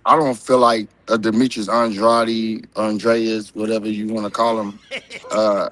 I don't feel like Demetrius Andreas, whatever you want to call him. Uh,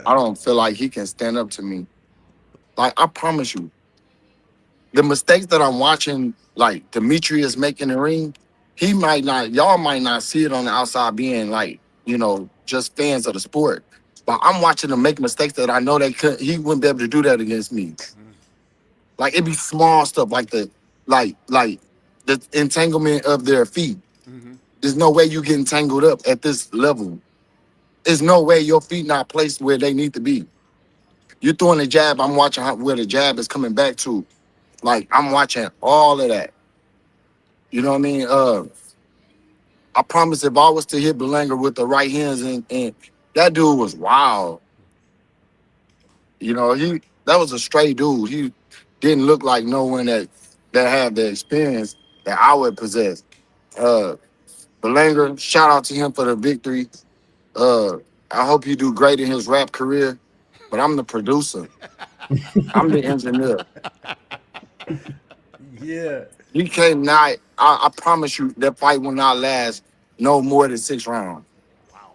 I don't feel like he can stand up to me. Like I promise you, the mistakes that I'm watching, like Demetrius making the ring, he might not. Y'all might not see it on the outside, being like just fans of the sport. But I'm watching him make mistakes that I know they could. He wouldn't be able to do that against me. Like it'd be small stuff like like the entanglement of their feet. There's no way you getting tangled up at this level. There's no way your feet not placed where they need to be. You're throwing a jab. I'm watching where the jab is coming back to. Like I'm watching all of that. You know what I mean? I promise if I was to hit Berlanga with the right hands and that dude was wild. That was a straight dude. He didn't look like no one that had the experience that I would possess. Uh Berlanga, shout out to him for the victory. Uh I hope you do great in his rap career. But I'm the producer. I'm the engineer. Yeah. You cannot. I promise you, that fight will not last no more than 6 rounds. Wow.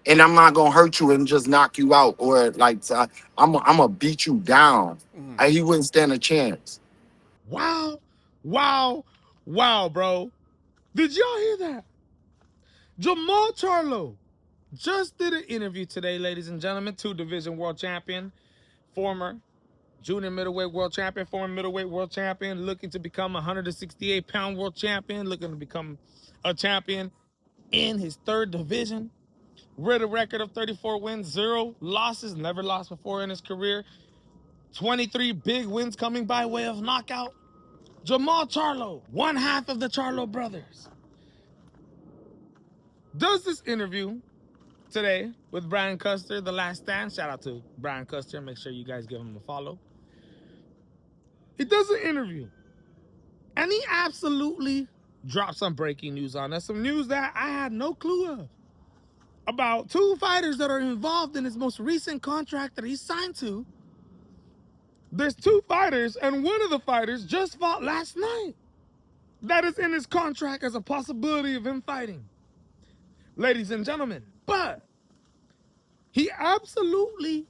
And I'm not gonna hurt you and just knock you out or I'm gonna beat you down. He wouldn't stand a chance. Wow. Wow. Wow, bro. Did y'all hear that? Jermall Charlo just did an interview today, ladies and gentlemen. 2-division world champion, former junior middleweight world champion, former middleweight world champion, looking to become a 168-pound world champion, looking to become a champion in his 3rd division. With a record of 34 wins, 0 losses, never lost before in his career. 23 big wins coming by way of knockout. Jermall Charlo, one half of the Charlo brothers, does this interview today with Brian Custer, The Last Stand. Shout out to Brian Custer. Make sure you guys give him a follow. He does an interview, and he absolutely dropped some breaking news on us. Some news that I had no clue of. About 2 fighters that are involved in his most recent contract that he signed to. There's 2 fighters, and one of the fighters just fought last night. That is in his contract as a possibility of him fighting. Ladies and gentlemen, but he absolutely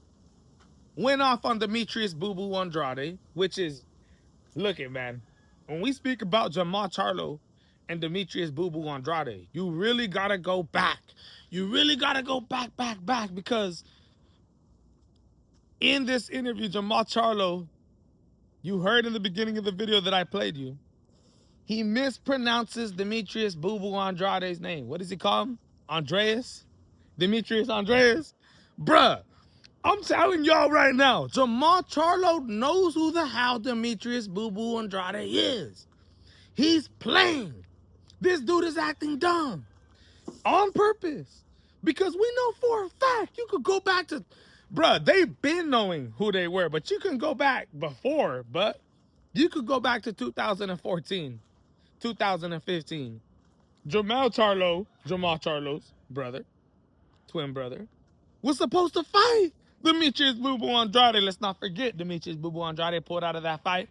went off on Demetrius Boo Boo Andrade, which is, look it, man. When we speak about Jermall Charlo and Demetrius Boo Boo Andrade, you really gotta go back. You really gotta go back, because in this interview, Jermall Charlo, you heard in the beginning of the video that I played you, he mispronounces Demetrius Boo Boo Andrade's name. What does he call him? Andreas? Demetrius Andreas? Bruh, I'm telling y'all right now, Jermall Charlo knows who the hell Demetrius Boo Boo Andrade is. He's playing. This dude is acting dumb on purpose. Because we know for a fact, you could go back to, bruh, they've been knowing who they were, but you can go back before, but you could go back to 2014, 2015. Jermall Charlo's brother, twin brother, was supposed to fight Demetrius Boo Boo Andrade. Let's not forget, Demetrius Boo Boo Andrade pulled out of that fight.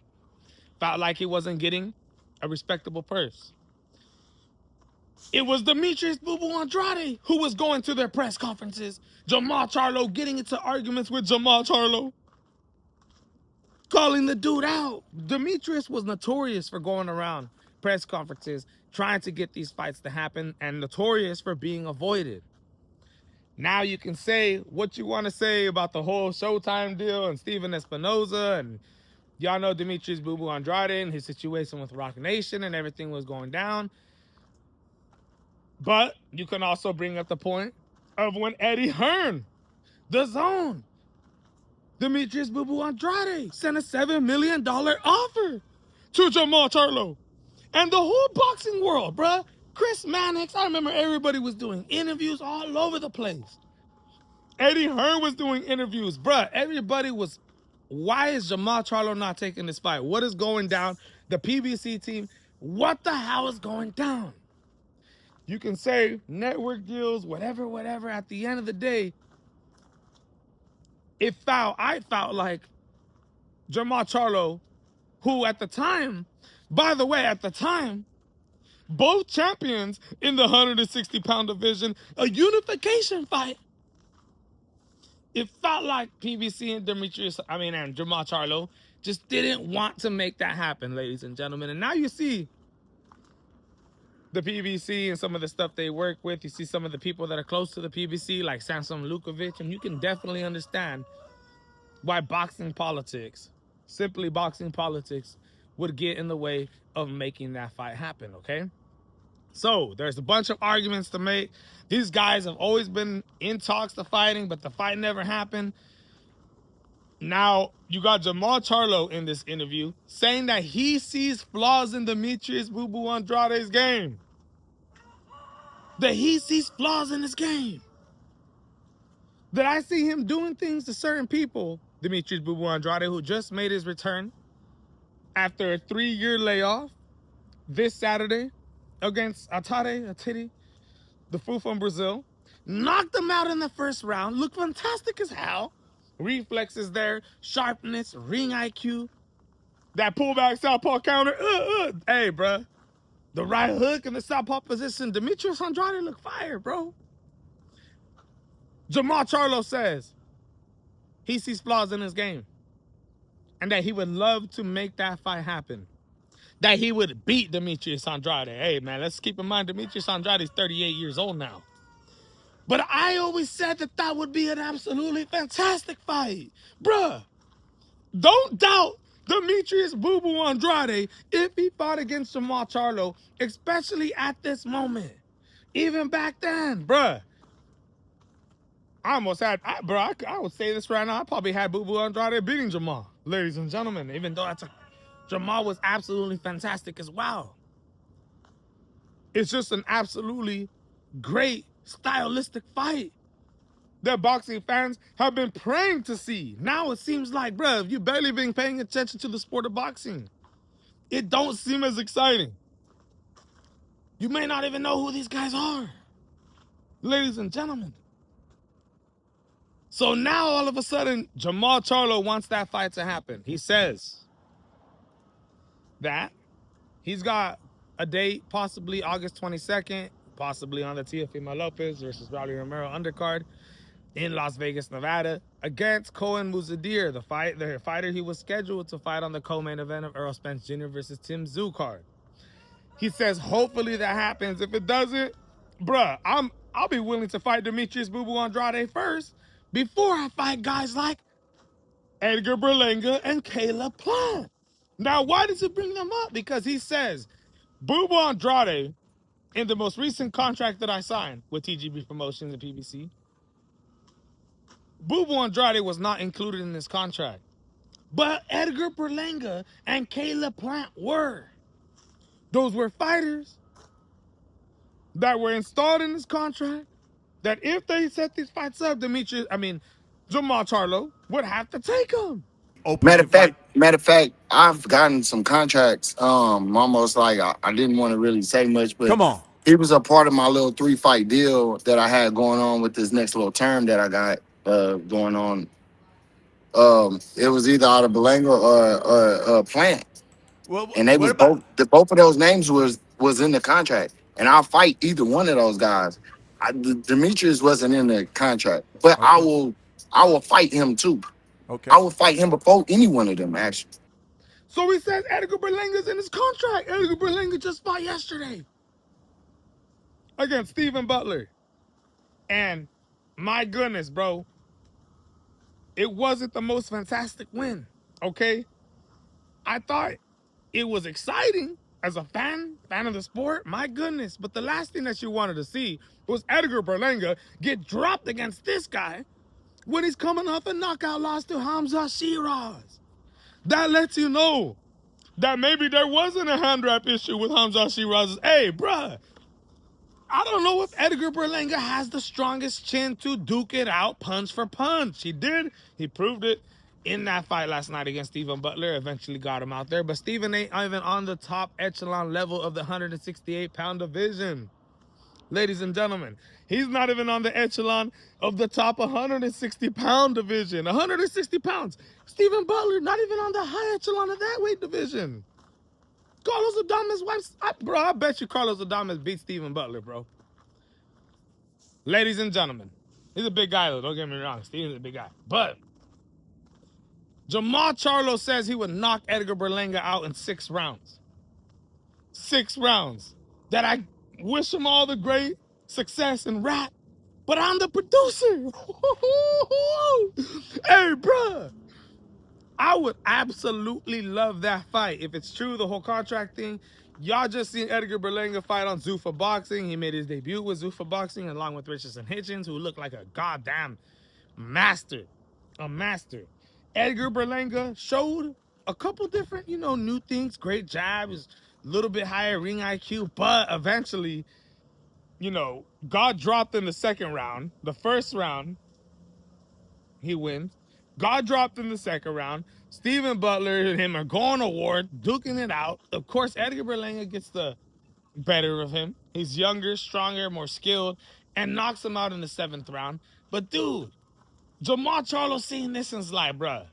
Felt like he wasn't getting a respectable purse. It was Demetrius Boo Boo Andrade who was going to their press conferences. Jermall Charlo getting into arguments with Jermall Charlo, calling the dude out. Demetrius was notorious for going around press conferences trying to get these fights to happen and notorious for being avoided. Now you can say what you want to say about the whole Showtime deal and Steven Espinoza, and y'all know Demetrius Boo Boo Andrade and his situation with Rock Nation and everything was going down. But you can also bring up the point of when Eddie Hearn, the Zone, Demetrius Boo Boo Andrade sent a $7 million offer to Jermall Charlo. And the whole boxing world, bruh. Chris Mannix, I remember everybody was doing interviews all over the place. Eddie Hearn was doing interviews, bruh. Everybody was, why is Jermall Charlo not taking this fight? What is going down? The PBC team, what the hell is going down? You can say network deals, whatever. At the end of the day, I felt like Jermall Charlo, who at the time, by the way, both champions in the 160-pound division, a unification fight. It felt like PBC and and Jermall Charlo just didn't want to make that happen, ladies and gentlemen. And now you see the PBC and some of the stuff they work with. You see some of the people that are close to the PBC, like Samson Lukovic, and you can definitely understand why boxing politics, simply boxing politics, would get in the way of making that fight happen, okay? So there's a bunch of arguments to make. These guys have always been in talks to fighting, but the fight never happened. Now, you got Jermall Charlo in this interview saying that he sees flaws in Demetrius Boo Boo Andrade's game. That he sees flaws in his game. That I see him doing things to certain people, Demetrius Boo Boo Andrade, who just made his return after a 3-year layoff this Saturday against Atari, the fool from Brazil. Knocked him out in the first round. Looked fantastic as hell. Reflexes there, sharpness, ring IQ. That pullback southpaw counter. Hey, bruh. The right hook and the southpaw position. Demetrius Andrade look fire, bro. Jermall Charlo says he sees flaws in his game and that he would love to make that fight happen. That he would beat Demetrius Andrade. Hey, man, let's keep in mind Demetrius Andrade is 38 years old now. But I always said that that would be an absolutely fantastic fight. Bruh, don't doubt Demetrius Boo Boo Andrade if he fought against Jermall Charlo, especially at this moment. Even back then, bruh. I almost had, I would say this right now, I probably had Boo Boo Andrade beating Jermall, ladies and gentlemen, even though Jermall was absolutely fantastic as well. It's just an absolutely great stylistic fight that boxing fans have been praying to see. Now it seems like, bruh, if you barely been paying attention to the sport of boxing, it don't seem as exciting. You may not even know who these guys are, ladies and gentlemen. So now all of a sudden, Jermall Charlo wants that fight to happen. He says that he's got a date, possibly August 22nd, possibly on the Teofimo Lopez versus Raul Romero undercard in Las Vegas, Nevada, against Cohen Muzadir, the fighter he was scheduled to fight on the co-main event of Errol Spence Jr. versus Tim Tszyu card. He says hopefully that happens. If it doesn't, bruh, I'll be willing to fight Demetrius Boo Boo Andrade first before I fight guys like Edgar Berlanga and Caleb Plant. Now, why does he bring them up? Because he says Boo Boo Andrade, in the most recent contract that I signed with TGB Promotions and PBC, Boo Boo Andrade was not included in this contract. But Edgar Berlanga and Caleb Plant were. Those were fighters that were installed in this contract that if they set these fights up, Jermall Charlo would have to take them. Matter of fact, I've gotten some contracts. Almost like I didn't want to really say much, but Come on. he was a part of my little 3-fight deal that I had going on with this next little term that I got going on. It was either out of Berlanga or Plant, Well, and they what was about both of those names was in the contract, and I'll fight either one of those guys. Demetrius wasn't in the contract, but Okay. I will fight him too. Okay. I will fight him before any one of them, actually. So he says Edgar Berlanga's in his contract. Edgar Berlanga just fought yesterday against Stephen Butler. And my goodness, bro, it wasn't the most fantastic win, okay? I thought it was exciting as a fan of the sport, my goodness. But the last thing that you wanted to see was Edgar Berlanga get dropped against this guy when he's coming off a knockout loss to Hamza Shiraz. That lets you know that maybe there wasn't a hand wrap issue with Hamza Shiraz. Hey, bruh, I don't know if Edgar Berlanga has the strongest chin to duke it out punch for punch. He did. He proved it in that fight last night against Stephen Butler. Eventually got him out there. But Stephen ain't even on the top echelon level of the 168-pound division. Ladies and gentlemen, he's not even on the echelon of the top 160-pound division. 160 pounds. Stephen Butler not even on the high echelon of that weight division. Carlos Adames wipes. Bro, I bet you Carlos Adames beat Steven Butler, bro. Ladies and gentlemen, he's a big guy though. Don't get me wrong, Steven's a big guy, but Jermall Charlo says he would knock Edgar Berlanga out in 6 rounds. 6 rounds. That I wish him all the great success and rap, but I'm the producer. Hey, bruh. I would absolutely love that fight. If it's true, the whole contract thing. Y'all just seen Edgar Berlanga fight on Zuffa Boxing. He made his debut with Zuffa Boxing along with Richardson Hitchens, who looked like a goddamn master. A master. Edgar Berlanga showed a couple different, new things. Great jabs, a little bit higher ring IQ, but eventually, God dropped in the second round. The first round, he wins. God dropped in the second round. Steven Butler and him are going to war, duking it out. Of course, Edgar Berlanga gets the better of him. He's younger, stronger, more skilled, and knocks him out in the 7th round. But dude, Jermall Charlo seeing this and's like, bruh,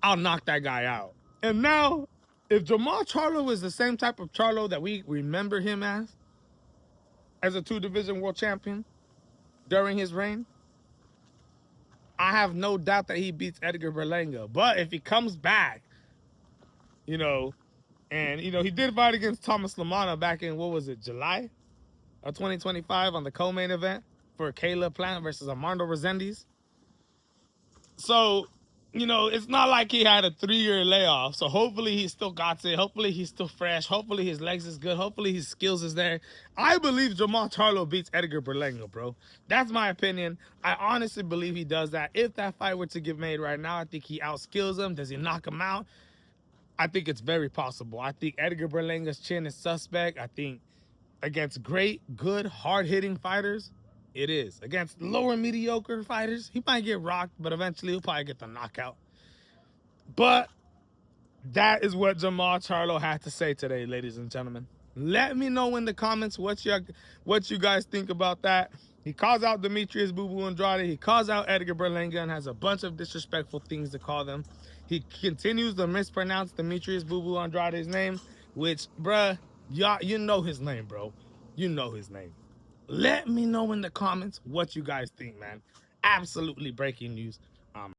I'll knock that guy out. And now, if Jermall Charlo is the same type of Charlo that we remember him as a 2-division world champion during his reign, I have no doubt that he beats Edgar Berlanga. But if he comes back, and, he did fight against Thomas Lamana back in, July of 2025 on the co-main event for Caleb Plant versus Armando Resendiz. So, it's not like he had a 3-year layoff. So hopefully he still got it. Hopefully he's still fresh. Hopefully his legs is good. Hopefully his skills is there. I believe Jermall Charlo beats Edgar Berlanga, bro. That's my opinion. I honestly believe he does that. If that fight were to get made right now, I think he outskills him. Does he knock him out? I think it's very possible. I think Edgar Berlanga's chin is suspect. I think against great, good, hard-hitting fighters, it is. Against lower mediocre fighters, he might get rocked, but eventually he'll probably get the knockout. But that is what Jermall Charlo had to say today, ladies and gentlemen. Let me know in the comments what you guys think about that. He calls out Demetrius Boo Boo Andrade. He calls out Edgar Berlanga and has a bunch of disrespectful things to call them. He continues to mispronounce Demetrius Boo Boo Andrade's name, which, bruh, y'all, you know his name, bro. You know his name. Let me know in the comments what you guys think, man. Absolutely breaking news.